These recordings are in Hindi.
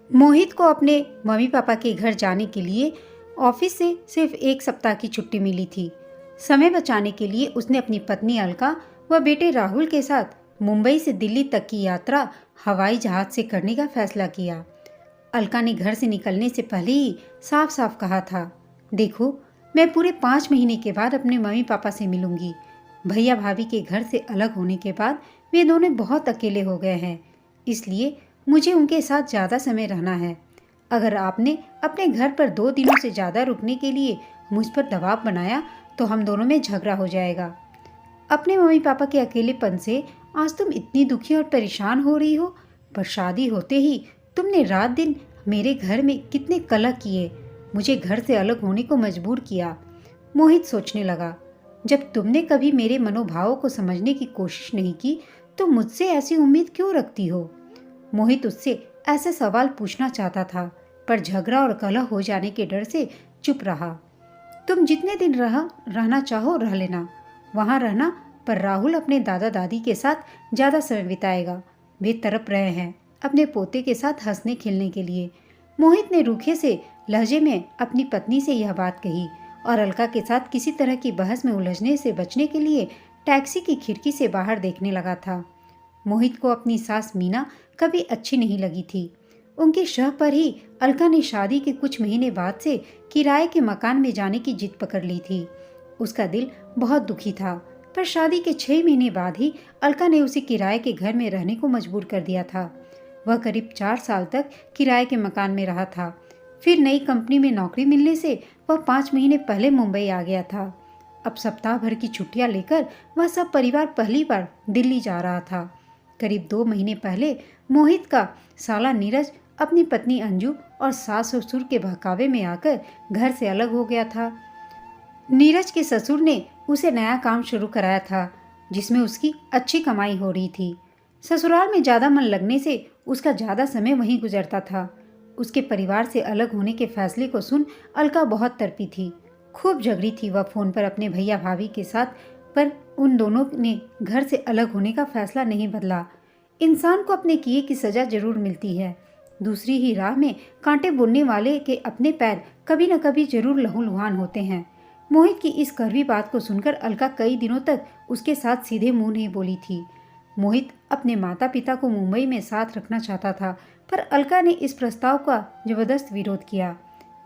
मोहित को अपने मम्मी पापा के घर जाने के लिए ऑफिस से सिर्फ 1 सप्ताह की छुट्टी मिली थी। समय बचाने के लिए उसने अपनी पत्नी अलका व बेटे राहुल के साथ मुंबई से दिल्ली तक की यात्रा हवाई जहाज से करने का फैसला किया। अलका ने घर से निकलने से पहले ही साफ साफ कहा था, देखो, मैं पूरे 5 महीने के बाद अपने मम्मी पापा से मिलूंगी। भैया भाभी के घर से अलग होने के बाद वे दोनों बहुत अकेले हो गए हैं, इसलिए मुझे उनके साथ ज़्यादा समय रहना है। अगर आपने अपने घर पर 2 दिनों से ज़्यादा रुकने के लिए मुझ पर दबाव बनाया तो हम दोनों में झगड़ा हो जाएगा। अपने मम्मी पापा के अकेलेपन से आज तुम इतनी दुखी और परेशान हो रही हो, पर शादी होते ही तुमने रात दिन मेरे घर में कितने कलह किए, मुझे घर से अलग होने को मजबूर किया। मोहित सोचने लगा, जब तुमने कभी मेरे मनोभावों को समझने की कोशिश नहीं की तो मुझसे ऐसी उम्मीद क्यों रखती हो। मोहित उससे ऐसे सवाल पूछना चाहता था, पर झगड़ा और कलह हो जाने के डर से चुप रहा। तुम जितने दिन रहना चाहो रह लेना, वहाँ रहना, पर राहुल अपने दादा दादी के साथ ज़्यादा समय बिताएगा। वे तड़प रहे हैं अपने पोते के साथ हंसने खेलने के लिए। मोहित ने रूखे से लहजे में अपनी पत्नी से यह बात कही और अलका के साथ किसी तरह की बहस में उलझने से बचने के लिए टैक्सी की खिड़की से बाहर देखने लगा था। मोहित को अपनी सास मीना कभी अच्छी नहीं लगी थी। उनके शह पर ही अलका ने शादी के कुछ महीने बाद से किराए के मकान में जाने की जिद पकड़ ली थी। उसका दिल बहुत दुखी था, पर शादी के 6 महीने बाद ही अलका ने उसे किराए के घर में रहने को मजबूर कर दिया था। वह करीब 4 साल तक किराए के मकान में रहा था। फिर नई कंपनी में नौकरी मिलने से वह 5 महीने पहले मुंबई आ गया था। अब सप्ताह भर की छुट्टियां लेकर वह सब परिवार पहली बार दिल्ली जा रहा था। करीब 2 महीने पहले मोहित का साला नीरज अपनी पत्नी अंजू और सास ससुर के बहकावे में आकर घर से अलग हो गया था। नीरज के ससुर ने उसे नया काम शुरू कराया था, जिसमें उसकी अच्छी कमाई हो रही थी। ससुराल में ज़्यादा मन लगने से उसका ज़्यादा समय वहीं गुजरता था। उसके परिवार से अलग होने के फैसले को सुन अलका बहुत तड़पी थी। खूब झगड़ी थी वह फ़ोन पर अपने भैया भाभी के साथ, पर उन दोनों ने घर से अलग होने का फैसला नहीं बदला। इंसान को अपने किए की सज़ा जरूर मिलती है। दूसरी ही राह में कांटे बुनने वाले के अपने पैर कभी न कभी जरूर लहूलुहान होते हैं। मोहित की इस कड़वी बात को सुनकर अलका कई दिनों तक उसके साथ सीधे मुंह नहीं बोली थी। मोहित अपने माता पिता को मुंबई में साथ रखना चाहता था, पर अलका ने इस प्रस्ताव का जबरदस्त विरोध किया।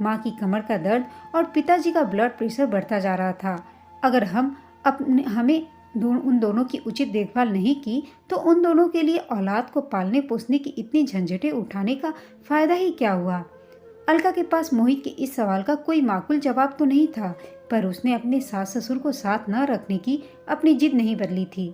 माँ की कमर का दर्द और पिताजी का ब्लड प्रेशर बढ़ता जा रहा था। अगर हमें उन दोनों की उचित देखभाल नहीं की तो उन दोनों के लिए औलाद को पालने पोसने की इतनी झंझटें उठाने का फायदा ही क्या हुआ। अलका के पास मोहित के इस सवाल का कोई माकूल जवाब तो नहीं था, पर उसने अपने सास ससुर को साथ न रखने की अपनी जिद नहीं बदली थी।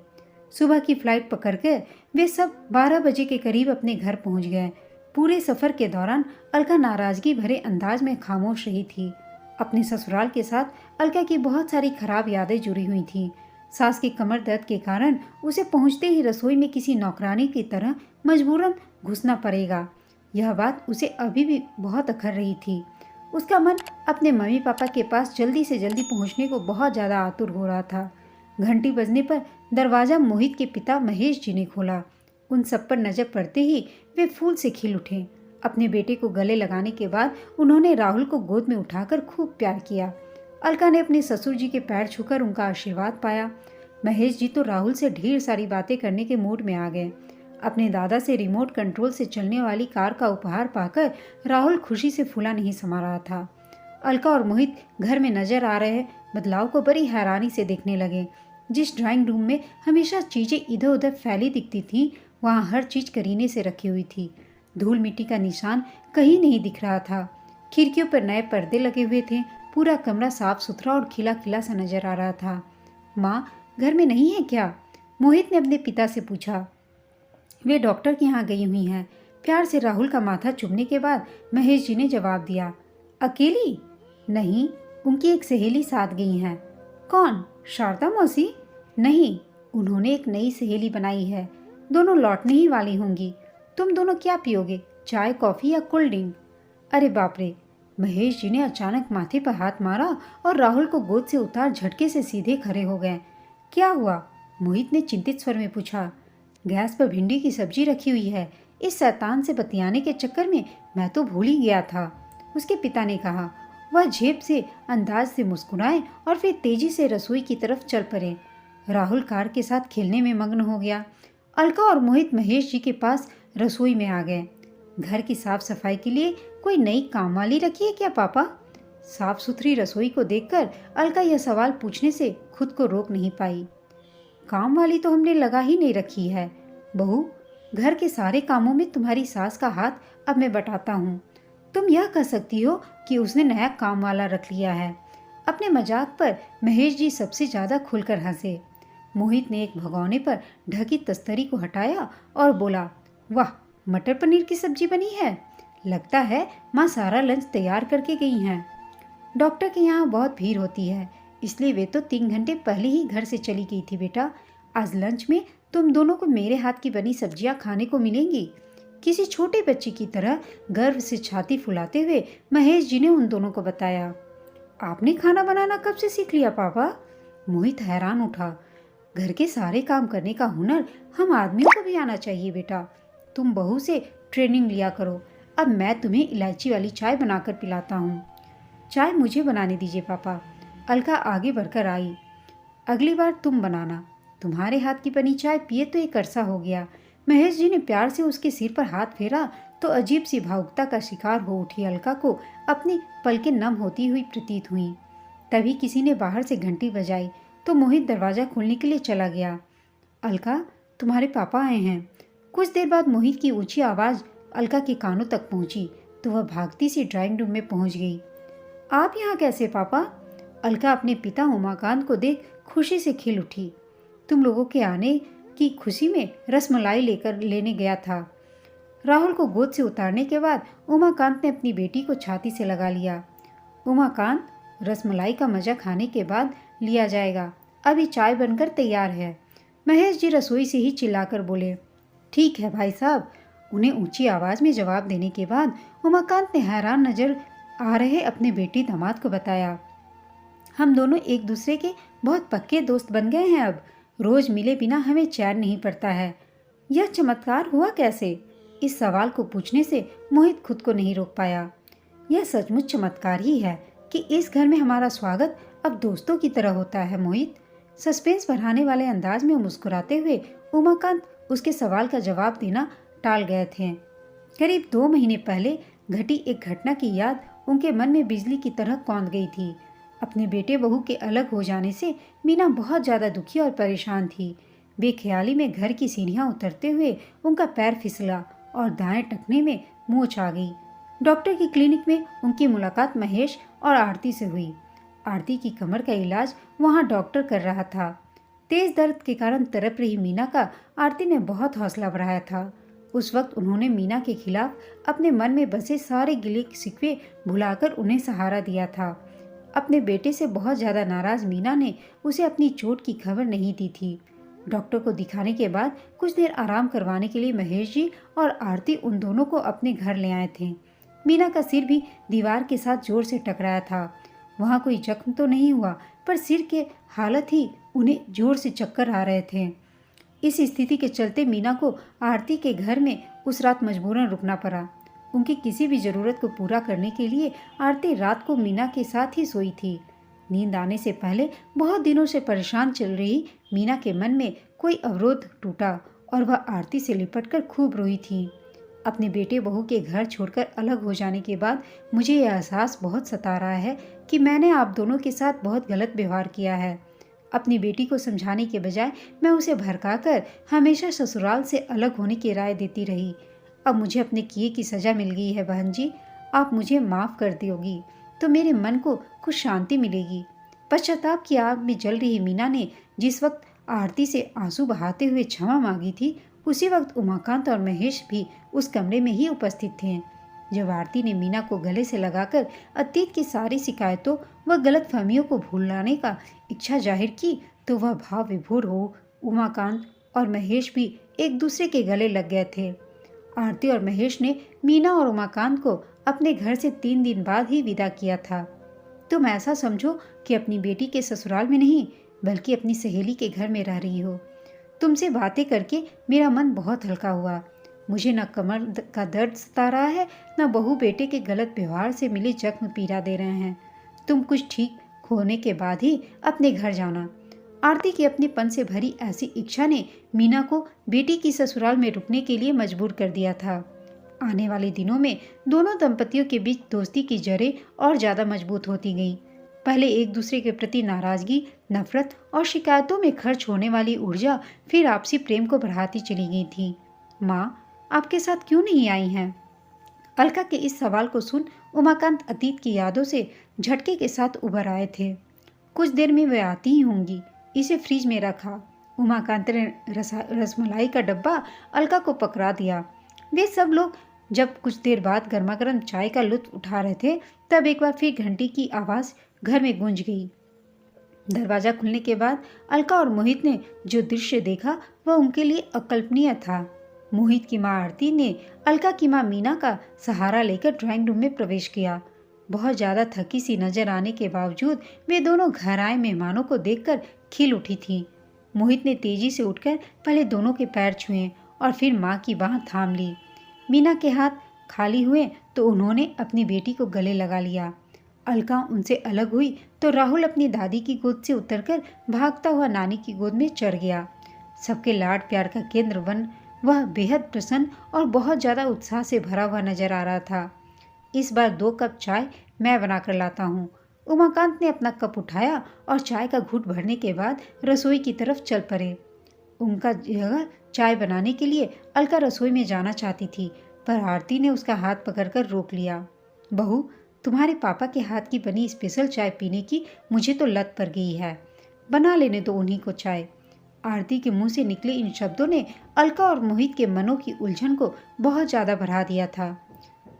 सुबह की फ्लाइट पकड़कर वे सब 12 बजे के करीब अपने घर पहुंच गए। पूरे सफर के दौरान अलका नाराजगी भरे अंदाज में खामोश रही थी। अपने ससुराल के साथ अलका की बहुत सारी खराब यादें जुड़ी हुई थीं। सास के कमर दर्द के कारण उसे पहुंचते ही रसोई में किसी नौकरानी की तरह मजबूरन घुसना पड़ेगा। यह बात उसे अभी भी बहुत अखर रही थी। उसका मन अपने मम्मी पापा के पास जल्दी से जल्दी पहुंचने को बहुत ज़्यादा आतुर हो रहा था। घंटी बजने पर दरवाज़ा मोहित के पिता महेश जी ने खोला। उन सब पर नजर पड़ते ही वे फूल से खिल उठे। अपने बेटे को गले लगाने के बाद उन्होंने राहुल को गोद में उठाकर खूब प्यार किया। अलका ने अपने ससुर जी के पैर छूकर उनका आशीर्वाद पाया। महेश जी तो राहुल से ढेर सारी बातें करने के मूड में आ गए। अपने दादा से रिमोट कंट्रोल से चलने वाली कार का उपहार पाकर राहुल खुशी से फूला नहीं समा रहा था। अलका और मोहित घर में नजर आ रहे बदलाव को बड़ी हैरानी से देखने लगे। जिस ड्राइंग रूम में हमेशा चीजें इधर उधर फैली दिखती थीं, वहाँ हर चीज करीने से रखी हुई थी। धूल मिट्टी का निशान कहीं नहीं दिख रहा था। खिड़कियों पर नए पर्दे लगे हुए थे। पूरा कमरा साफ सुथरा और खिला खिला सा नजर आ रहा था। माँ घर में नहीं है क्या? मोहित ने अपने पिता से पूछा। वे डॉक्टर के यहाँ गई हुई हैं। प्यार से राहुल का माथा चूमने के बाद महेश जी ने जवाब दिया। अकेली? नहीं, उनकी एक सहेली साथ गई हैं। कौन? शारदा मौसी? नहीं, उन्होंने एक नई सहेली बनाई है। दोनों लौटने ही वाली होंगी। तुम दोनों क्या पियोगे, चाय कॉफी या कोल्ड ड्रिंक? अरे बाप रे! महेश जी ने अचानक माथे पर हाथ मारा और राहुल को गोद से उतार झटके से सीधे खड़े हो गए। क्या हुआ? मोहित ने चिंतित स्वर में पूछा। गैस पर भिंडी की सब्जी रखी हुई है, इस शैतान से बतियाने के चक्कर में मैं तो भूल ही गया था, उसके पिता ने कहा। वह झेप से अंदाज से मुस्कुराए और फिर तेजी से रसोई की तरफ चल पड़े। राहुल कार के साथ खेलने में मग्न हो गया। अलका और मोहित महेश जी के पास रसोई में आ गए। घर की साफ सफाई के लिए कोई नई कामवाली रखी है क्या पापा? साफ सुथरी रसोई को देखकर अलका यह सवाल पूछने से खुद को रोक नहीं पाई। काम वाली तो हमने लगा ही नहीं रखी है बहू। घर के सारे कामों में तुम्हारी सास का हाथ अब मैं बटाता हूँ। तुम यह कह सकती हो कि उसने नया काम वाला रख लिया है। अपने मजाक पर महेश जी सबसे ज्यादा खुलकर हंसे। मोहित ने एक भगोने पर ढकी तस्तरी को हटाया और बोला, वाह, मटर पनीर की सब्जी बनी है। लगता है माँ सारा लंच तैयार करके गई हैं। डॉक्टर के यहाँ बहुत भीड़ होती है, इसलिए वे तो 3 घंटे पहले ही घर से चली गई थी। बेटा, आज लंच में तुम दोनों को मेरे हाथ की बनी सब्जियां खाने को मिलेंगी। किसी छोटे बच्चे की तरह गर्व से छाती फुलाते हुए महेश जी ने उन दोनों को बताया। आपने खाना बनाना कब से सीख लिया पापा? मोहित हैरान उठा। घर के सारे काम करने का हुनर हम आदमियों को भी आना चाहिए बेटा। तुम बहू से ट्रेनिंग लिया करो। अब मैं तुम्हें इलायची वाली चाय बनाकर पिलाता हूँ। चाय मुझे बनाने दीजिए पापा। अलका आगे बढ़कर आई। अगली बार तुम बनाना। तुम्हारे हाथ की बनी चाय पिए तो एक अरसा हो गया। महेश जी ने प्यार से उसके सिर पर हाथ फेरा तो अजीब सी भावुकता का शिकार हो उठी अलका को अपनी पलकें नम होती हुई प्रतीत हुई। तभी किसी ने बाहर से घंटी बजाई तो मोहित दरवाजा खोलने के लिए चला गया। अलका, तुम्हारे पापा आए हैं। कुछ देर बाद मोहित की ऊंची आवाज़ अलका के कानों तक पहुंची तो वह भागती सी ड्राइंग रूम में पहुंच गई। आप यहाँ कैसे पापा? अलका अपने पिता उमाकांत को देख खुशी से खिल उठी। तुम लोगों के आने की खुशी में रसमलाई लेने गया था। राहुल को गोद से उतारने के बाद उमाकांत ने अपनी बेटी को छाती से लगा लिया। उमाकांत, रसमलाई का मजा खाने के बाद लिया जाएगा। अभी चाय बनकर तैयार है। महेश जी रसोई से ही चिल्लाकर बोले। ठीक है भाई साहब। उन्हें ऊंची आवाज में जवाब देने के बाद उमाकांत ने हैरान नजर आ रहे अपने बेटी दामाद को बताया। हम दोनों एक दूसरे के बहुत पक्के दोस्त बन गए हैं। अब रोज मिले बिना हमें चैन नहीं पड़ता है। यह चमत्कार हुआ कैसे? इस सवाल को पूछने से मोहित खुद को नहीं रोक पाया। यह सचमुच चमत्कार ही है कि इस घर में हमारा स्वागत अब दोस्तों की तरह होता है। मोहित सस्पेंस बढ़ाने वाले अंदाज में मुस्कुराते हुए उमाकांत उसके सवाल का जवाब देना टाल गए थे। करीब 2 महीने पहले घटी एक घटना की याद उनके मन में बिजली की तरह कौंध गई थी। अपने बेटे बहू के अलग हो जाने से मीना बहुत ज़्यादा दुखी और परेशान थी। बेख्याली में घर की सीढ़ियाँ उतरते हुए उनका पैर फिसला और दाएं टखने में मोच आ गई। डॉक्टर की क्लिनिक में उनकी मुलाकात महेश और आरती से हुई। आरती की कमर का इलाज वहाँ डॉक्टर कर रहा था। तेज दर्द के कारण तड़प रही मीना का आरती ने बहुत हौसला बढ़ाया था। उस वक्त उन्होंने मीना के खिलाफ अपने मन में बसे सारे गिले शिकवे भुलाकर उन्हें सहारा दिया था। अपने बेटे से बहुत ज़्यादा नाराज मीना ने उसे अपनी चोट की खबर नहीं दी थी। डॉक्टर को दिखाने के बाद कुछ देर आराम करवाने के लिए महेश जी और आरती उन दोनों को अपने घर ले आए थे। मीना का सिर भी दीवार के साथ जोर से टकराया था। वहाँ कोई जख्म तो नहीं हुआ, पर सिर के हालत ही उन्हें जोर से चक्कर आ रहे थे। इस स्थिति के चलते मीना को आरती के घर में उस रात मजबूरन रुकना पड़ा। उनकी किसी भी ज़रूरत को पूरा करने के लिए आरती रात को मीना के साथ ही सोई थी। नींद आने से पहले बहुत दिनों से परेशान चल रही मीना के मन में कोई अवरोध टूटा और वह आरती से लिपटकर खूब रोई थी। अपने बेटे बहू के घर छोड़कर अलग हो जाने के बाद मुझे यह एहसास बहुत सता रहा है कि मैंने आप दोनों के साथ बहुत गलत व्यवहार किया है। अपनी बेटी को समझाने के बजाय मैं उसे भड़काकर हमेशा ससुराल से अलग होने की राय देती रही। अब मुझे अपने किए की सज़ा मिल गई है बहन जी। आप मुझे माफ़ कर दोगी तो मेरे मन को कुछ शांति मिलेगी। पश्चाताप की आग में जल रही मीना ने जिस वक्त आरती से आंसू बहाते हुए क्षमा मांगी थी, उसी वक्त उमाकांत और महेश भी उस कमरे में ही उपस्थित थे। जब आरती ने मीना को गले से लगाकर अतीत की सारी शिकायतों व गलतफहमियों को भुलाने का इच्छा जाहिर की तो वह भाव विभोर हो उमाकांत और महेश भी एक दूसरे के गले लग गए थे। आरती और महेश ने मीना और उमाकांत को अपने घर से 3 दिन बाद ही विदा किया था। तुम ऐसा समझो कि अपनी बेटी के ससुराल में नहीं बल्कि अपनी सहेली के घर में रह रही हो। तुमसे बातें करके मेरा मन बहुत हल्का हुआ। मुझे न कमर का दर्द सता रहा है, न बहू बेटे के गलत व्यवहार से मिले जख्म पीड़ा दे रहे हैं। तुम कुछ ठीक होने के बाद ही अपने घर जाना। आरती की अपनेपन से भरी ऐसी इच्छा ने मीना को बेटी की ससुराल में रुकने के लिए मजबूर कर दिया था। आने वाले दिनों में दोनों दंपतियों के बीच दोस्ती की जड़ें और ज्यादा मजबूत होती गईं। पहले एक दूसरे के प्रति नाराजगी, नफरत और शिकायतों में खर्च होने वाली ऊर्जा फिर आपसी प्रेम को बढ़ाती चली गई थी। माँ, आपके साथ क्यों नहीं आई हैं? अलका के इस सवाल को सुन उमाकांत अतीत की यादों से झटके के साथ उभर आए थे। कुछ देर में वे आती ही होंगी, इसे फ्रिज में रखा। उमाकांत ने रसमलाई का डब्बा अलका को पकड़ा दिया। वे सब लोग जब कुछ देर बाद गर्मा गर्म चाय का लुत्फ उठा रहे थे, तब एक बार फिर घंटी की आवाज़ घर में गूंज गई। दरवाजा खुलने के बाद अलका और मोहित ने जो दृश्य देखा वह उनके लिए अकल्पनीय था। मोहित की माँ आरती ने अलका की माँ मीना का सहारा लेकर ड्राइंग रूम में प्रवेश किया। बहुत ज़्यादा थकी सी नजर आने के बावजूद वे दोनों घर आए मेहमानों को देखकर खिल उठी थी। मोहित ने तेजी से उठकर पहले दोनों के पैर छुए और फिर माँ की बाह थाम ली। मीना के हाथ खाली हुए तो उन्होंने अपनी बेटी को गले लगा लिया। अलका उनसे अलग हुई तो राहुल अपनी दादी की गोद से उतरकर भागता हुआ नानी की गोद में चढ़ गया। सबके लाड प्यार का केंद्र बन वह बेहद प्रसन्न और बहुत ज़्यादा उत्साह से भरा हुआ नजर आ रहा था। इस बार 2 कप चाय मैं बनाकर लाता हूँ। उमाकांत ने अपना कप उठाया और चाय का घूंट भरने के बाद रसोई की तरफ चल पड़े। उनका जगह चाय बनाने के लिए अलका रसोई में जाना चाहती थी, पर आरती ने उसका हाथ पकड़कर रोक लिया। बहू, तुम्हारे पापा के हाथ की बनी स्पेशल चाय पीने की मुझे तो लत पड़ गई है। बना लेने दो उन्हीं को चाय। आरती के मुंह से निकले इन शब्दों ने अलका और मोहित के मनों की उलझन को बहुत ज़्यादा बढ़ा दिया था।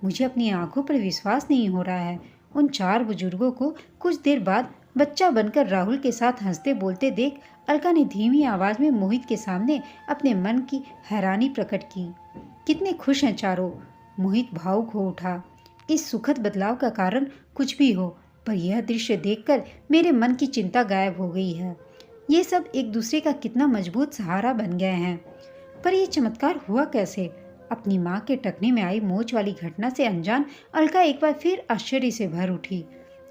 मुझे अपनी आंखों पर विश्वास नहीं हो रहा है। उन 4 बुजुर्गों को कुछ देर बाद बच्चा बनकर राहुल के साथ हंसते बोलते देख अलका ने धीमी आवाज में मोहित के सामने अपने मन की हैरानी प्रकट की। कितने खुश हैं चारों। मोहित भावुक हो उठा। इस सुखद बदलाव का कारण कुछ भी हो, पर यह दृश्य देखकर मेरे मन की चिंता गायब हो गई है। ये सब एक दूसरे का कितना मजबूत सहारा बन गए हैं। पर यह चमत्कार हुआ कैसे? अपनी माँ के टखने में आई मोच वाली घटना से अनजान अलका एक बार फिर आश्चर्य से भर उठी।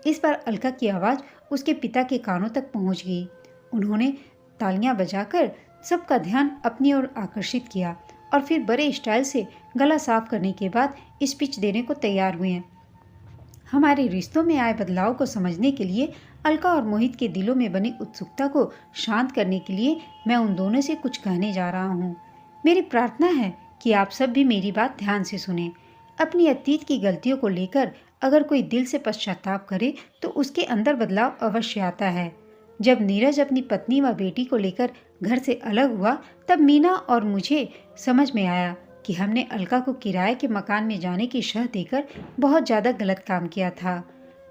इस बार अलका की आवाज़ उसके पिता के कानों तक पहुँच गई। उन्होंने तालियां बजाकर सबका ध्यान अपनी ओर आकर्षित किया और फिर बड़े स्टाइल से गला साफ करने के बाद स्पीच देने को तैयार हुए। हमारे रिश्तों में आए बदलाव को समझने के लिए, अलका और मोहित के दिलों में बनी उत्सुकता को शांत करने के लिए मैं उन दोनों से कुछ कहने जा रहा हूँ। मेरी प्रार्थना है कि आप सब भी मेरी बात ध्यान से सुने। अपनी अतीत की गलतियों को लेकर अगर कोई दिल से पश्चाताप करे तो उसके अंदर बदलाव अवश्य आता है। जब नीरज अपनी पत्नी व बेटी को लेकर घर से अलग हुआ, तब मीना और मुझे समझ में आया कि हमने अलका को किराए के मकान में जाने की शर्त देकर बहुत ज़्यादा गलत काम किया था।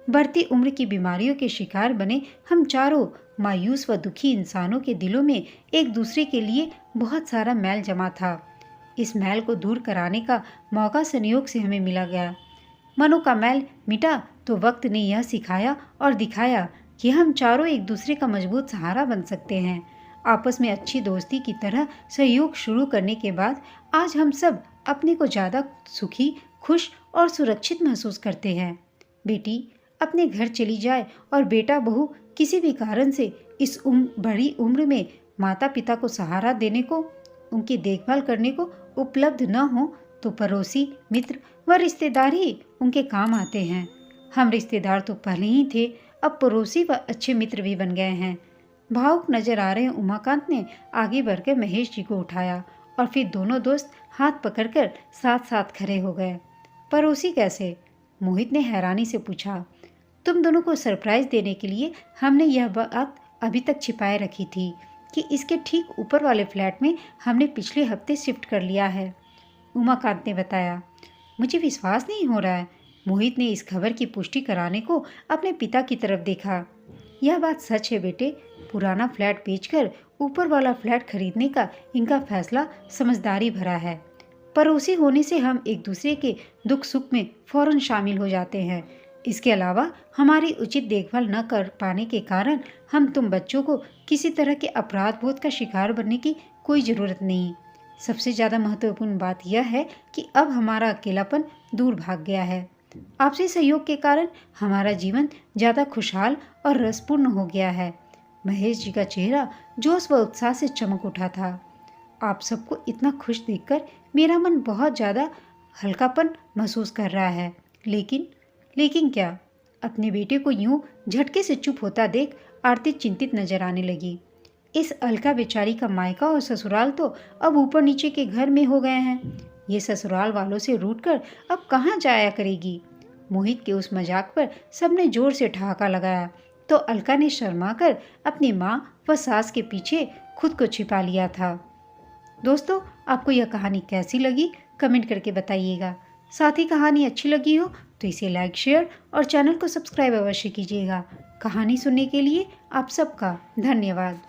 बढ़ती उम्र की बीमारियों के शिकार बने हम चारों मायूस व दुखी इंसानों के दिलों में एक दूसरे के लिए बहुत सारा मैल जमा था। इस मैल को दूर कराने का मौका संयोग से हमें मिला गया। मनों का मैल मिटा तो वक्त ने यह सिखाया और दिखाया कि हम चारों एक दूसरे का मजबूत सहारा बन सकते हैं। आपस में अच्छी दोस्ती की तरह सहयोग शुरू करने के बाद आज हम सब अपने को ज़्यादा सुखी, खुश और सुरक्षित महसूस करते हैं। बेटी अपने घर चली जाए और बेटा बहू किसी भी कारण से इस बड़ी उम्र में माता पिता को सहारा देने को, उनकी देखभाल करने को उपलब्ध न हो तो पड़ोसी, मित्र व रिश्तेदार ही उनके काम आते हैं। हम रिश्तेदार तो पहले ही थे, अब पड़ोसी व अच्छे मित्र भी बन गए हैं। भावुक नजर आ रहे उमाकांत ने आगे बढ़कर महेश जी को उठाया और फिर दोनों दोस्त हाथ पकड़कर साथ साथ खड़े हो गए। पड़ोसी कैसे? मोहित ने हैरानी से पूछा। तुम दोनों को सरप्राइज देने के लिए हमने यह बात अभी तक छिपाए रखी थी कि इसके ठीक ऊपर वाले फ्लैट में हमने पिछले हफ्ते शिफ्ट कर लिया है, उमाकांत ने बताया। मुझे विश्वास नहीं हो रहा है। मोहित ने इस खबर की पुष्टि कराने को अपने पिता की तरफ देखा। यह बात सच है बेटे, पुराना फ्लैट बेचकर ऊपर वाला फ्लैट खरीदने का इनका फैसला समझदारी भरा है। पड़ोसी होने से हम एक दूसरे के दुख सुख में फौरन शामिल हो जाते हैं। इसके अलावा हमारी उचित देखभाल न कर पाने के कारण तुम बच्चों को किसी तरह के अपराध बोध का शिकार बनने की कोई ज़रूरत नहीं। सबसे ज़्यादा महत्वपूर्ण बात यह है कि अब हमारा अकेलापन दूर भाग गया है। आपसी सहयोग के कारण हमारा जीवन ज़्यादा खुशहाल और रसपूर्ण हो गया है। महेश जी का चेहरा जोश व उत्साह से चमक उठा था। आप सबको इतना खुश देखकर मेरा मन बहुत ज़्यादा हल्कापन महसूस कर रहा है। लेकिन क्या? अपने बेटे को यूं झटके से चुप होता देख आरती चिंतित नजर आने लगी। इस अलका बेचारी का मायका और ससुराल तो अब ऊपर नीचे के घर में हो गए हैं। ये ससुराल वालों से रूठकर अब कहाँ जाया करेगी? मोहित के उस मजाक पर सबने जोर से ठहाका लगाया तो अलका ने शर्माकर अपनी माँ व सास के पीछे खुद को छिपा लिया था। दोस्तों, आपको यह कहानी कैसी लगी कमेंट करके बताइएगा। साथ ही कहानी अच्छी लगी हो तो इसे लाइक, शेयर और चैनल को सब्सक्राइब अवश्य कीजिएगा। कहानी सुनने के लिए आप सबका धन्यवाद।